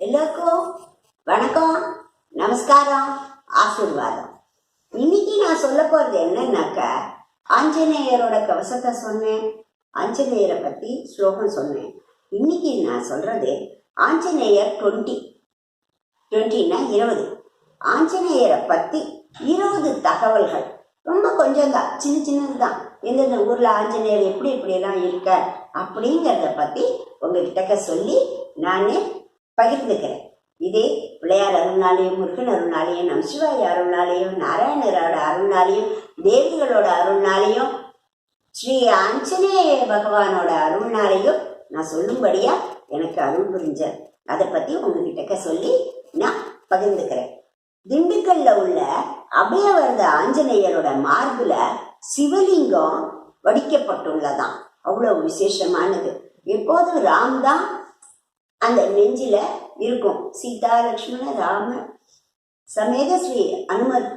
எல்லாருக்கும் வணக்கம், நமஸ்காரம், ஆசீர்வாதம். இன்னைக்கு நான் சொல்ல போறது என்னன்னாக்க, ஆஞ்சநேயரோட கவசத்தை சொன்னேன், ஆஞ்சநேயரை பத்தி ஸ்லோகம் சொன்னேன். இன்னைக்கு நான் சொல்றது ஆஞ்சநேயர் 20 ஆஞ்சநேயரை பத்தி 20 தகவல்கள். ரொம்ப கொஞ்சம் தான், சின்னது தான். எந்தெந்த ஊர்ல ஆஞ்சநேயர் எப்படி எல்லாம் இருக்க அப்படிங்கிறத பத்தி உங்ககிட்ட சொல்லி நானே பகிர்ந்துக்கிறேன். இதே பிள்ளையார் அருள்னாலையும், முருகன் அருள்னாலையும், நமசிவாய அருள்னாலையும், நாராயணரோட அருள்னாலையும், தேவிகளோட அருள்னாலையும், ஸ்ரீ ஆஞ்சநேய பகவானோட அருள்னாலையும் நான் சொல்லும்படியா எனக்கு அருள் புரிஞ்ச அதை பத்தி உங்ககிட்ட சொல்லி நான் பகிர்ந்துக்கிறேன். திண்டுக்கல்ல உள்ள அபயவரத ஆஞ்சநேயரோட மார்புல சிவலிங்கம் வடிக்கப்பட்டுள்ளதாம். அவ்வளவு விசேஷமானது. எப்போதும் ராம் தான் அந்த நெஞ்சில இருக்கும். சீதா லட்சுமண ராம சமேத ஸ்ரீ அனுமர்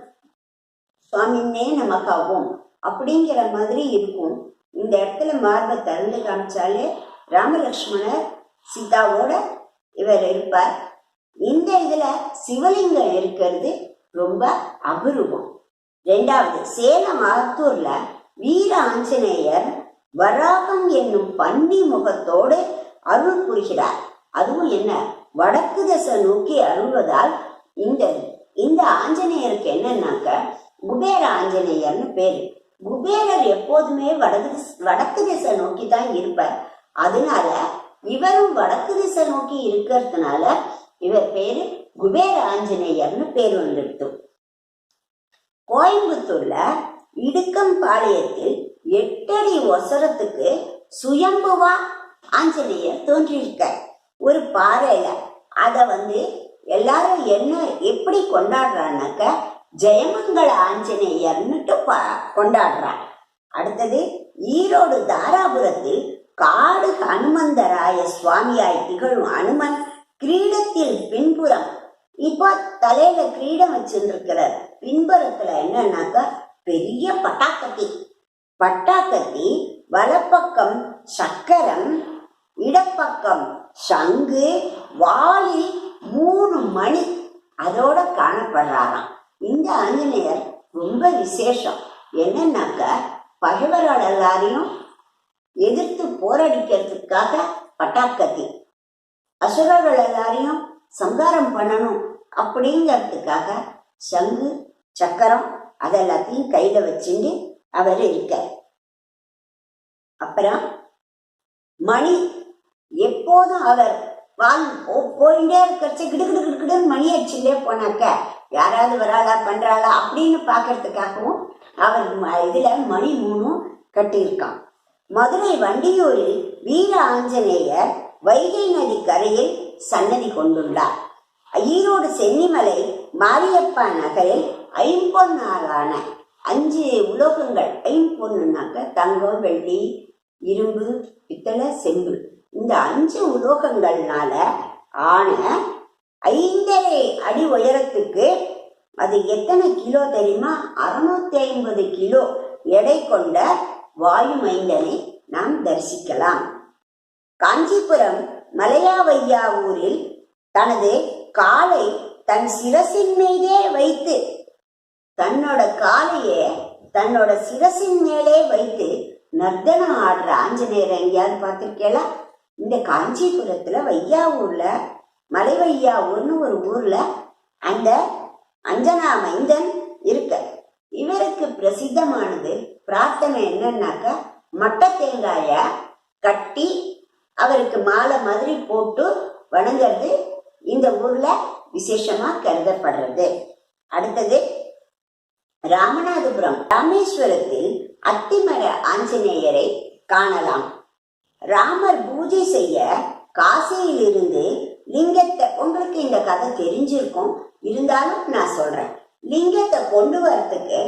சுவாமின்னே நமக்காவும் அப்படிங்கிற மாதிரி இருக்கும். இந்த இடத்துல மார்பை திறந்து காமிச்சாலே ராமலட்சுமணர் சீதாவோட இவர் இருப்பார். இந்த இதுல சிவலிங்கம் இருக்கிறது ரொம்ப அபூர்வம். 2வது, சேலம் ஆத்தூர்ல வீர ஆஞ்சநேயர் வராகம் என்னும் பன்னி முகத்தோடு அருள் புரிகிறார். அதுவும் என்ன, வடக்கு திசை நோக்கி அருள்வதால் இந்த ஆஞ்சநேயருக்கு என்னன்னாக்க குபேர ஆஞ்சநேயர்னு பேரு. குபேரர் எப்போதுமே வடக்கு திசை நோக்கி தான் இருப்பார். அதனால இவரும் வடக்கு திசை நோக்கி இருக்கிறதுனால இவர் பேரு குபேர ஆஞ்சநேயர்னு பேர் வந்துடுத்து. கோயம்புத்தூர்ல இடுக்கம்பாளையத்தில் 8 அடி ஒசரத்துக்கு சுயம்புவா ஆஞ்சநேயர் தோன்றியிருக்கார் ஒரு பாறையில. அத எல்லாரும் என்ன எப்படி கொண்டாடுறான்னாக்க ஜெயமங்கள ஆஞ்சநேயர்னுட்டு கொண்டாடுறார். அடுத்தது, ஈரோடு தாராபுரத்தில் காடு ஹனுமந்தராய சுவாமியாய் திகழும் அனுமன் கிரீடத்தில் பின்புறம், இப்போ தலையில கிரீடம் வச்சிருக்கிறார். பின்புறத்துல என்னன்னாக்க பெரிய பட்டாக்கத்தி, வலப்பக்கம் சக்கரம், இடப்பக்கம் சங்கு, வாளில் 3 மணி அதோட காணப்படுறாராம். இந்த ஆஞ்சநேயர் ரொம்ப விசேஷம். என்னன்னாக்க பகைவரோட எல்லாரையும் எதிர்த்து போரடிக்கிறதுக்காக பட்டாக்கத்தி, அசுரர்கள் எல்லாரையும் சங்காரம் பண்ணணும் அப்படிங்கிறதுக்காக சங்கு சக்கரம் அதெல்லாத்தையும் கையில வச்சுட்டு அவர் இருக்க. அப்புறம் மணி, எப்போதும் அவர் போயிட்டே இருக்கிறச்சு கிடுக்கிடுன்னு மணி அடிச்சுட்டே போனாக்க யாராவது வராளா பண்றாளா அப்படின்னு பாக்கிறதுக்காகவும் அவர் இதுல மணி 3 கட்டியிருக்கான். மதுரை வண்டியூரில் வீர ஆஞ்சநேயர் வைகை நதி கரையில் சன்னதி கொண்டுள்ளார். ஈரோடு சென்னிமலை மாரியப்பா நகரில் ஐம்பொன்னாலான 5 உலோகங்கள், ஐம்பொன்னுனாக்க தங்கம், வெள்ளி, இரும்பு, பித்தளை, செம்பு, இந்த 5 உலோகங்கள்னால ஆன 5.5 அடி உயரத்துக்கு, அது எத்தனை கிலோ தெரியுமா, 650 கிலோ எடை கொண்ட வாயு மைந்தனை நாம் தரிசிக்கலாம். காஞ்சிபுரம் மலையாவையா ஊரில் தனது காலை தன் சிரசின் மீதே வைத்து, தன்னோட காலையே தன்னோட சிரசின் மேலே வைத்து நர்த்தனம் ஆடுற ஆஞ்சநேயர் எங்கேயாவது பார்த்திருக்கேளா? இந்த காஞ்சிபுரத்துல வையாவூர்ல, மலை வையாவூர்னு ஒரு ஊர்ல அந்த அஞ்சனா மைந்தன் இருக்க. இவருக்கு பிரசித்தமானது பிரார்த்தனை என்னன்னாக்க, மட்டை தேங்காய கட்டி அவருக்கு மாலை மாதிரி போட்டு வணங்குறது இந்த ஊர்ல விசேஷமா கருதப்படுறது. அடுத்தது, ராமநாதபுரம் ராமேஸ்வரத்தில் அத்திமர ஆஞ்சநேயரை காணலாம். ராமர் பூஜை செய்ய காசியிலிருந்து லிங்கத்தை, உங்களுக்கு இந்த கதை தெரிஞ்சிருக்கும், இருந்தாலும் நான் சொல்றேன். லிங்கத்தை கொண்டு வரத்துக்கு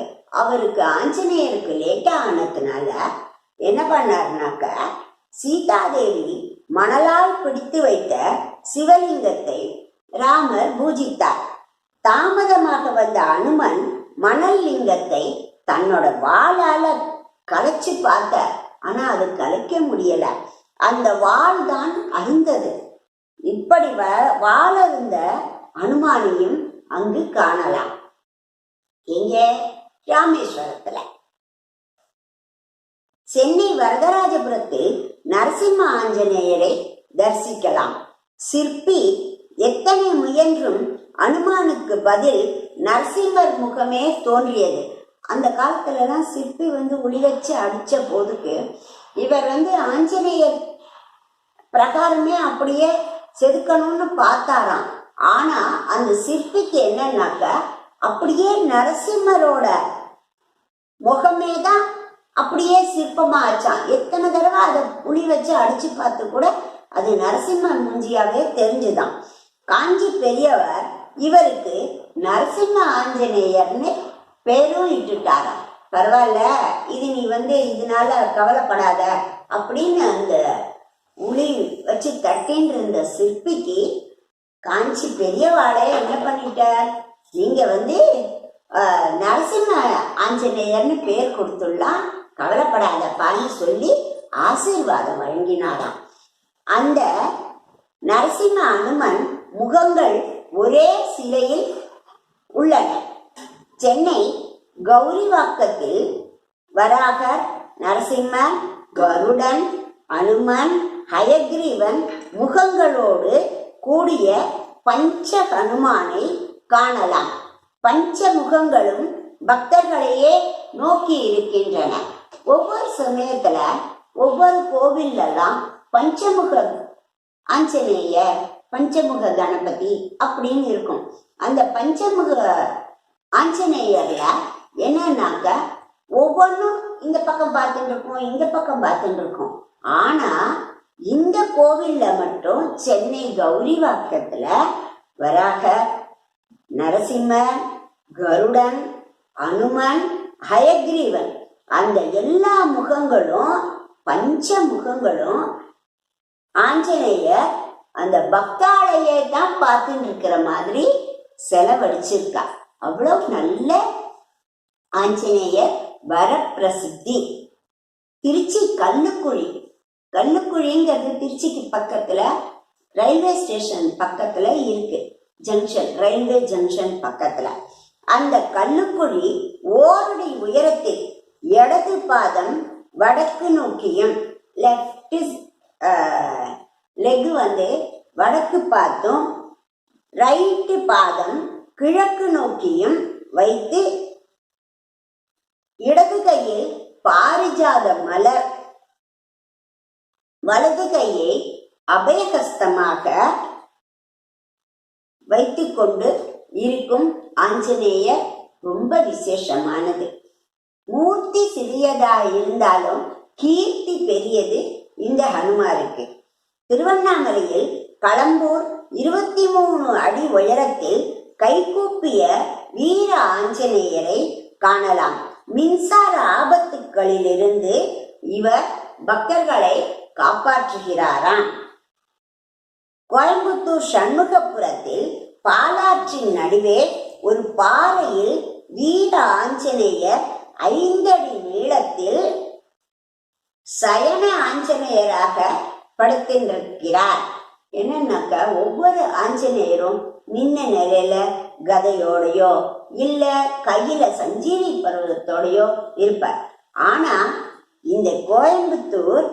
அவருக்கு ஆஞ்சநேயருக்கு லேட்டா ஆனதுனால என்ன பண்ணாருனாக்க, சீதாதேவி மணலால் பிடித்து வைத்த சிவலிங்கத்தை ராமர் பூஜித்தார். தாமதமாக வந்த அனுமன் மணல் லிங்கத்தை தன்னோட வாளால கலைச்சு பார்த்தார். ஆனா அது கலைக்க முடியல. அந்த வாள் தான் அருந்தது. இப்படி வாழ இருந்த அனுமானையும் அங்கு காணலாம். எங்கே? ராமேஸ்வரத்துல. சென்னை வரதராஜபுரத்தில் நரசிம்ம ஆஞ்சநேயரை தரிசிக்கலாம். சிற்பி எத்தனை முயன்றும் அனுமானுக்கு பதில் நரசிம்மர் முகமே தோன்றியது. அந்த காலத்துலலாம் சிற்பி ஒளி வச்சு அடிச்ச போதுக்கு இவர் ஆஞ்சநேயர் பிரகாரமே அப்படியே செதுக்கணும்னு பார்த்தாராம். ஆனா அந்த சிற்பிக்கு என்னன்னாக்க அப்படியே நரசிம்மரோட முகமே தான் அப்படியே சிற்பமா ஆச்சான். எத்தனை தடவை அதை புளி வச்சு அடிச்சு பார்த்து கூட அது நரசிம்மர் மூஞ்சியாவே தெரிஞ்சுதான். காஞ்சி பெரியவர் இவருக்கு நரசிம்ம ஆஞ்சநேயர்னு பேரும் இட்டுட்டாராம். பரவாயில்ல, இது நீ இதனால கவலைப்படாத அப்படின்னு அந்த உளி வச்சு தட்டின்னு இருந்த சிற்பிக்கு காஞ்சி பெரியவாளே என்ன பண்ணிட்டார், நீங்க நரசிம்ம ஆஞ்சநேயர்னு பேர் கொடுத்துடலாம், கவலைப்படாதப்பான்னு சொல்லி ஆசீர்வாதம் வழங்கினாராம். அந்த நரசிம்ம அனுமன் முகங்கள் ஒரே சிலையில் உள்ளன. சென்னை கௌரிவாக்கத்தில் வராகர், நரசிம்மன், கருடன், அனுமன், ஹயக்ரீவன் முகங்களோடு கூடிய பஞ்ச ஹனுமானை காணலாம். பஞ்ச முகங்களும் பக்தர்களையே நோக்கி இருக்கின்றன. ஒவ்வொரு சமயத்துல ஒவ்வொரு கோவில்லாம் பஞ்சமுக ஆஞ்சநேயர், பஞ்சமுக கணபதி அப்படின்னு இருக்கும். அந்த பஞ்சமுக ஆஞ்சநேயர்ல என்னன்னாக்க ஒவ்வொன்றும் இந்த பக்கம் பார்த்துட்டு இருக்கோம், இந்த பக்கம் பார்த்துட்டு இருக்கோம். ஆனா இந்த கோவில்ல மட்டும் சென்னை கௌரிவாக்கத்துல வராகர், நரசிம்மர், கருடன், அனுமன், ஹயக்ரீவன் அந்த எல்லா முகங்களும் பஞ்ச முகங்களும் ஆஞ்சநேயர் அந்த பக்தாலயே தான் பார்த்துட்டு இருக்கிற மாதிரி செலவழிச்சிருக்கா. அவ்வளவு நல்ல ஆஞ்சநேயர் வரப்பிரசித்தி. திருச்சி கல்லுக்குழி, கல்லுக்குழிங்கிறது திருச்சிக்கு பக்கத்துல ரயில்வே ஸ்டேஷன் பக்கத்துல இருக்கு. ஜங்ஷன், ரயில்வே ஜங்ஷன் பக்கத்துல. அந்த கல்லுக்குழி ஓரடி உயரத்தில் இடது பாதம் வடக்கு நோக்கியும், லெஃப்ட் லெக் வடக்கு பார்த்தும், ரைட்டு பாதம் கிழக்கு நோக்கியும் வைத்து இடது கையில் பாரிஜாத மலர், வலது கையை அபயஹஸ்தமாக வைத்துக் கொண்டு இருக்கும் ஆஞ்சநேயர் ரொம்ப விசேஷமானது. மூர்த்தி சிறியதா இருந்தாலும் கீர்த்தி பெரியது இந்த ஹனுமாருக்கு. திருவண்ணாமலையில் களம்பூர் 23 அடி உயரத்தில் கைகூப்பிய வீர ஆஞ்சநேயரை காணலாம். மின்சார ஆபத்துகளிலிருந்து இவர் பக்தர்களை காப்பாற்றுகிறாராம். கோயம்புத்தூர் சண்முகபுரத்தில் பாலாற்றின் நடுவே ஒரு பாறையில் வீர ஆஞ்சநேயர் 5 அடி நீளத்தில் சயன ஆஞ்சநேயராக படுத்திருக்கிறார். என்னன்னாக்க ஒவ்வொரு ஆஞ்சநேயரும் நின்ன நிலையில கதையோடையோ இல்ல கையில சஞ்சீவி பர்வதத்தோடையோ இருப்பார். ஆனா இந்த கோயம்புத்தூர்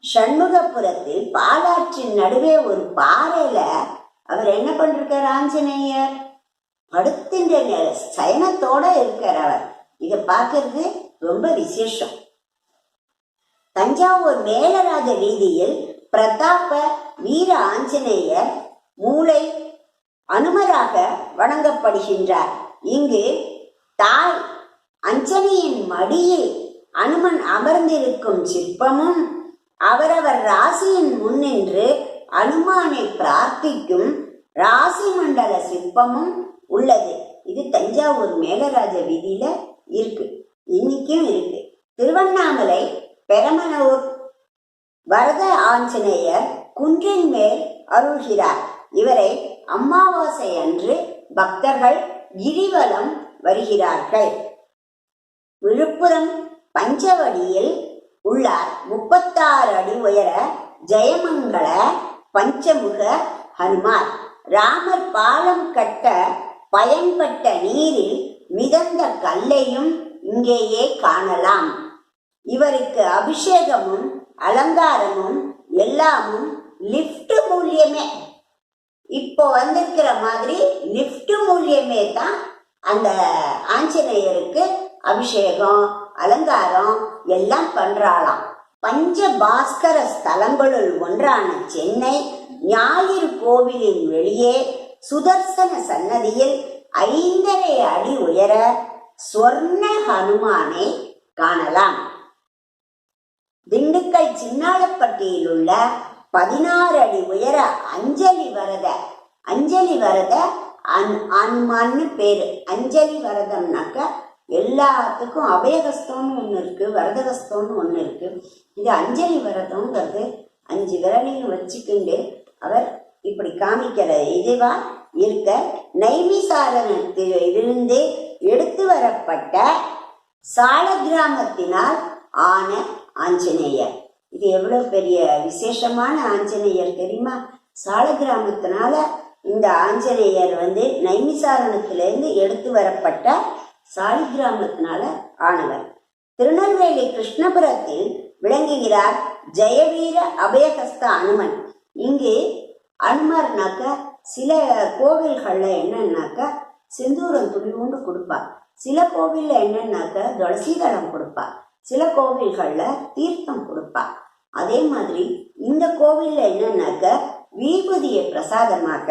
சண்முகபுரத்தில் பாலாற்றின் நடுவே ஒரு பாறையில அவர் என்ன பண்றார், ஆஞ்சநேயர் படுத்தின்ற சயனத்தோட இருக்கிற அவர். இதை பார்க்கறது ரொம்ப விசேஷம். தஞ்சாவூர் மேலராஜ வீதியில் பிரதாப வீர ஆஞ்சநேயர் மூளை அனுமராக வணங்கப்படுகின்றார். இங்கு தாய் அஞ்சனியின் மடியில் அனுமன் அமர்ந்திருக்கும் சிற்பமும், அவரவர் ராசியின் முன்னின்று அனுமானை பிரார்த்திக்கும் ராசி மண்டல சிற்பமும் உள்ளது. இது தஞ்சாவூர் மேலராஜ வீதியில இருக்கு, இன்னைக்கும் இருக்கு. திருவண்ணாமலை பெரமனூர் வரத ஆஞ்சநேயர் குன்றின் மேல் அருள்கிறார். இவரை அமாவாசை அன்று பக்தர்கள் கிரிவலம் வருகிறார்கள். விழுப்புரம் பஞ்சவடியில் உள்ளார் 36 அடி உயர ஜெயமங்கல பஞ்சமுக ஹனுமார். ராமர் பாலம் கட்ட பயன்பட்ட நீரில் மிதந்த கல்லையும் இங்கேயே காணலாம். இவருக்கு அபிஷேகமும் அலங்காரமும் எல்லாமும் லிஃப்ட் மூலியமே. இப்போ வந்திருக்கிற மாதிரி லிஃப்ட் மூலியமே தான் அந்த ஆஞ்சநேயருக்கு அபிஷேகம் அலங்காரம் எல்லாம் பண்றாளாம். பஞ்ச பாஸ்கர ஸ்தலங்களுள் ஒன்றான சென்னை ஞாயிறு கோவிலின் வெளியே சுதர்சன சன்னதியில் 5.5 அடி உயர சொர்ண ஹனுமானை காணலாம். திண்டுக்கல் சின்னாளப்பட்டியில் உள்ள 16 அடி உயர அஞ்சலி வரத அனுமான்னு பேரு. அஞ்சலி வரதம்னாக்க எல்லாத்துக்கும் அபயகஸ்தம்னு ஒன்று இருக்கு, வரதகஸ்தம்னு ஒன்று இருக்கு. இது அஞ்சலி வரதம்ங்கிறது 5 விரலையும் வச்சுக்கிண்டு அவர் இப்படி காமிக்கிற இதுவா இருக்க நைமிசாரணத்திலிருந்து எடுத்து வரப்பட்ட சால கிராமத்தினால் ஆன ஆஞ்சநேயர். இது எவ்வளவு பெரிய விசேஷமான ஆஞ்சநேயர் தெரியுமா? சால கிராமத்தினால இந்த ஆஞ்சநேயர் நைமிசாரணத்திலிருந்து எடுத்து வரப்பட்ட சாலிகிராமத்தினால ஆனவர். திருநெல்வேலி கிருஷ்ணபுரத்தில் விளங்குகிறார் ஜெயவீர அபயஹஸ்த அனுமன். இங்கு அனுமர்னாக்க சில கோவில்கள்ல என்னன்னாக்க செந்தூரம் துளிவுண்டு கொடுப்பா, சில கோவில்ல என்னன்னாக்க துளசிதளம் கொடுப்பா, சில கோவில்கள்ல தீர்த்தம் கொடுப்பா. அதே மாதிரி இந்த கோவில்ல என்னன்னாக்க விபூதியை பிரசாதமாக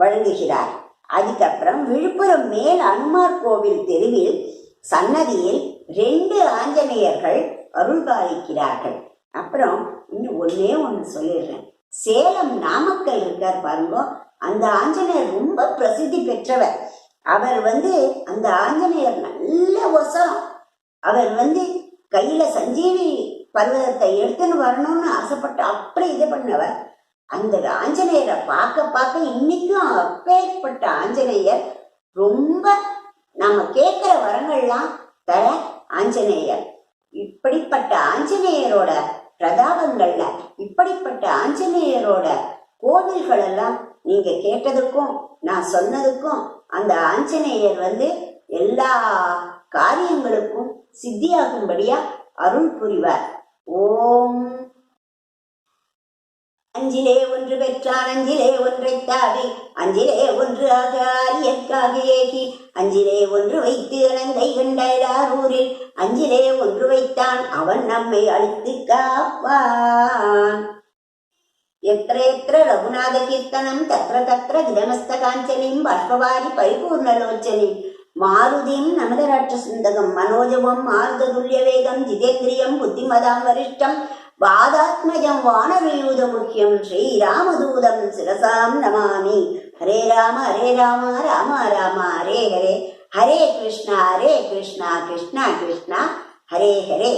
வழங்குகிறார். அதுக்கப்புறம் விழுப்புரம் மேல் அனுமார் கோவில் தெருவில் சன்னதியில் 2 ஆஞ்சநேயர்கள் அருள் பாலிக்கிறார்கள். அப்புறம் இன்னும் ஒன்று சொல்லிடுறேன். சேலம் நாமக்கல் இருக்கார் பாருங்க, அந்த ஆஞ்சநேயர் ரொம்ப பிரசித்தி பெற்றவர். அவர் அந்த ஆஞ்சநேயர் நல்ல ஒசரம். அவர் கையில சஞ்சீவி பர்வதத்தை எடுத்துன்னு வரணும்னு ஆசைப்பட்டு அப்படி இது பண்ணவர். அந்த ஆஞ்சநேயரை பார்க்க இன்னைக்கும் அப்பேற்பட்ட ஆஞ்சநேயர் ரொம்ப நம்ம கேட்கிற வரங்கள்லாம் தர ஆஞ்சநேயர். இப்படிப்பட்ட ஆஞ்சநேயரோட பிரதாபங்கள்ல இப்படிப்பட்ட ஆஞ்சநேயரோட கோவில்கள் எல்லாம் நீங்க கேட்டதுக்கும் நான் சொன்னதுக்கும் அந்த ஆஞ்சநேயர் எல்லா காரியங்களுக்கும் சித்தியாகும்படியா அருள் புரிவார். ஓம். அஞ்சிலே ஒன்று பெற்றான் அஞ்சிலே ஒன்றை தாவி அஞ்சிலே ஒன்று ஆக ஆரியற்காக ஏகி அஞ்சிலே ஒன்று வைத்து அனந்தை கண்டாரூரில் அஞ்சிலே ஒன்று வைத்தான் அவன் நம்மை அழித்து காப்பான். எத்திர எத்திர ரகுநாத கீர்த்தனம் தத்ர தத்ர கிதமஸ்த காஞ்சலிம் பாஷ்பவாரி பரிபூர்ணலோச்சனிம் மாருதிம் நமதராட்சசுந்தகம் மனோஜவம் மாருததுல்ய வேகம் ஜிதேந்திரியம் புத்திமதாம் வரிஷ்டம் வாதாத்மஜம் வானரயூத முக்கியம் ஸ்ரீராமதூதம் சிரசாம் நமாமி. ஹரே ராம ராம ராம ஹரே ஹரே, ஹரே கிருஷ்ணா கிருஷ்ணா கிருஷ்ணா ஹரே ஹரே.